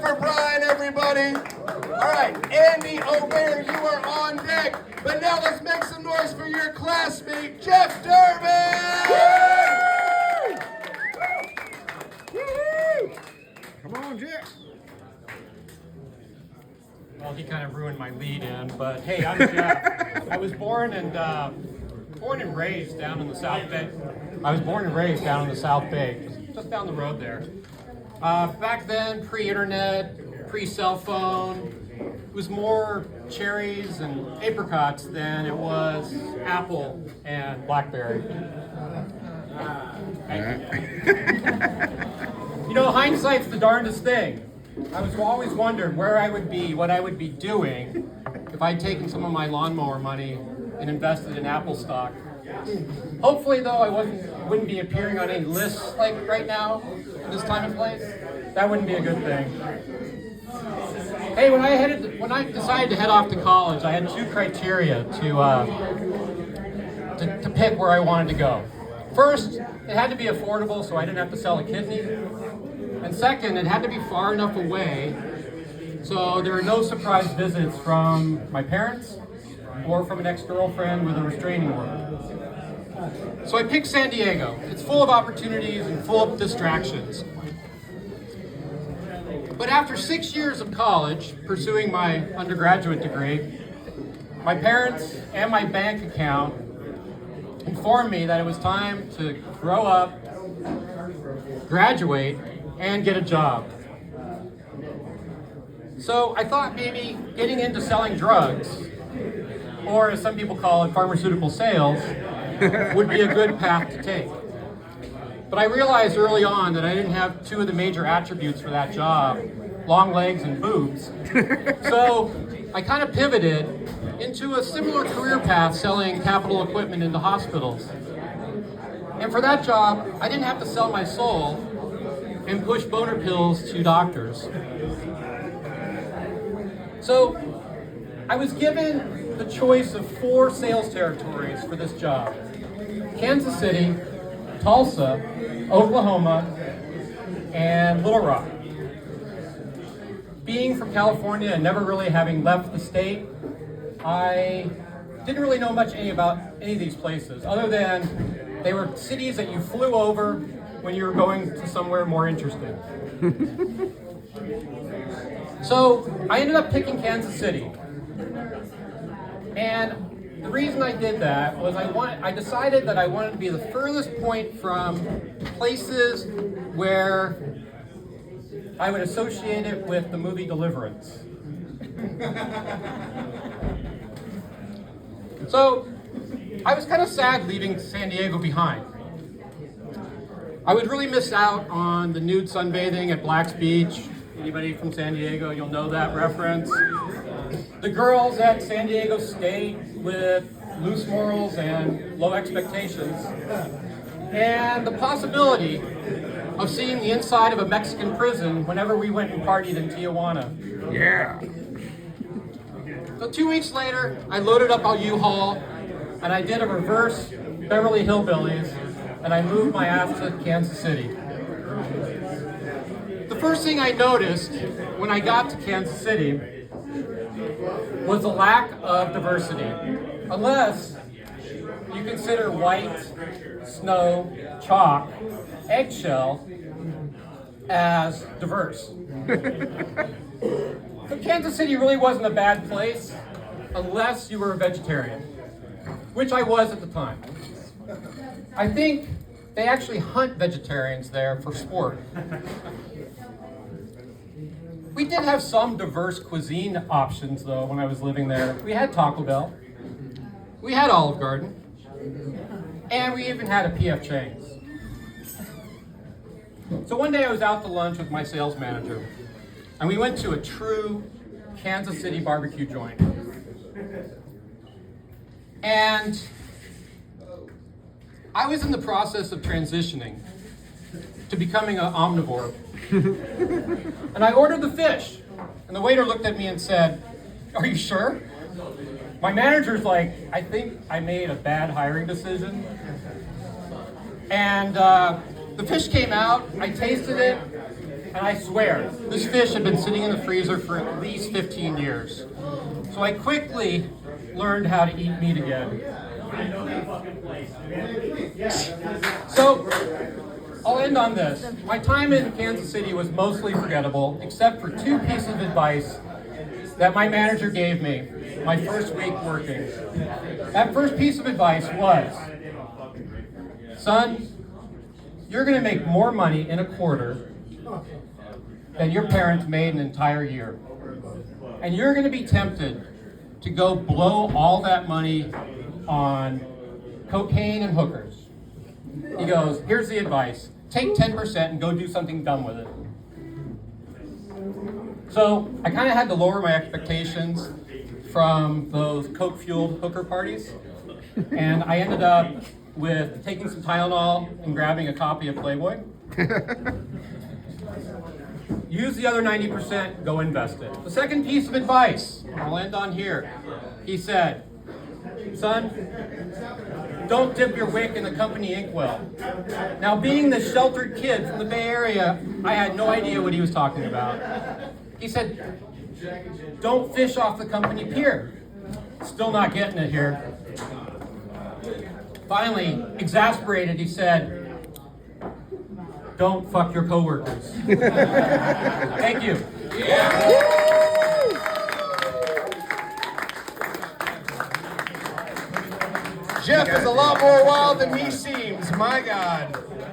for Brian, everybody. All right, Andy O'Bear, you are on deck. But now let's make some noise for your classmate, Jeff Durban. Come on, Jeff. Well, he kind of ruined my lead-in, but hey, I'm Jeff. I was born and raised down in the South Bay. Just down the road there. Back then, pre-internet, pre-cell phone, it was more cherries and apricots than it was Apple and BlackBerry. You know, hindsight's the darndest thing. I was always wondering where I would be, what I would be doing if I'd taken some of my lawnmower money and invested in Apple stock. Hopefully, though, I wouldn't be appearing on any lists like right now, at this time and place. That wouldn't be a good thing. Hey, when I decided to head off to college, I had two criteria to pick where I wanted to go. First, it had to be affordable, so I didn't have to sell a kidney. And second, it had to be far enough away so there were no surprise visits from my parents or from an ex-girlfriend with a restraining order. So I picked San Diego. It's full of opportunities and full of distractions. But after 6 years of college, pursuing my undergraduate degree, my parents and my bank account informed me that it was time to grow up, graduate, and get a job. So I thought maybe getting into selling drugs, or as some people call it, pharmaceutical sales, would be a good path to take. But I realized early on that I didn't have two of the major attributes for that job, long legs and boobs. So I kind of pivoted into a similar career path selling capital equipment into hospitals. And for that job, I didn't have to sell my soul and push boner pills to doctors. So I was given the choice of 4 sales territories for this job: Kansas City, Tulsa, Oklahoma, and Little Rock. Being from California and never really having left the state, I didn't really know much about any of these places, other than they were cities that you flew over when you were going to somewhere more interesting. So I ended up picking Kansas City. And the reason I did that was I decided that I wanted to be the furthest point from places where I would associate it with the movie Deliverance. So I was kind of sad leaving San Diego behind. I would really miss out on the nude sunbathing at Black's Beach. Anybody from San Diego, you'll know that reference. The girls at San Diego State with loose morals and low expectations. And the possibility of seeing the inside of a Mexican prison whenever we went and partied in Tijuana. Yeah. So 2 weeks later, I loaded up our U-Haul and I did a reverse Beverly Hillbillies and I moved my ass to Kansas City. The first thing I noticed when I got to Kansas City was a lack of diversity, unless you consider white, snow, chalk, eggshell as diverse. So Kansas City really wasn't a bad place unless you were a vegetarian, which I was at the time. I think they actually hunt vegetarians there for sport. We did have some diverse cuisine options, though, when I was living there. We had Taco Bell, we had Olive Garden, and we even had a P.F. Chang's. So one day I was out to lunch with my sales manager, and we went to a true Kansas City barbecue joint. And I was in the process of transitioning to becoming an omnivore. And I ordered the fish, and the waiter looked at me and said, "Are you sure?" My manager's like, "I think I made a bad hiring decision." And the fish came out, I tasted it, And I swear, this fish had been sitting in the freezer for at least 15 years. So I quickly learned how to eat meat again. So, I'll end on this. My time in Kansas City was mostly forgettable, except for two pieces of advice that my manager gave me my first week working. That first piece of advice was, son, you're going to make more money in a quarter than your parents made an entire year. And you're going to be tempted to go blow all that money on cocaine and hookers. He goes, here's the advice. Take 10% and go do something dumb with it. So I kind of had to lower my expectations from those coke-fueled hooker parties. And I ended up with taking some Tylenol and grabbing a copy of Playboy. Use the other 90%, go invest it. The second piece of advice, I'll end on here. He said, son, don't dip your wick in the company inkwell. Now, being the sheltered kid from the Bay Area, I had no idea what he was talking about. He said, don't fish off the company pier. Still not getting it here. Finally, exasperated, he said, don't fuck your coworkers. Thank you. Jeff is a lot more wild than he seems, my God.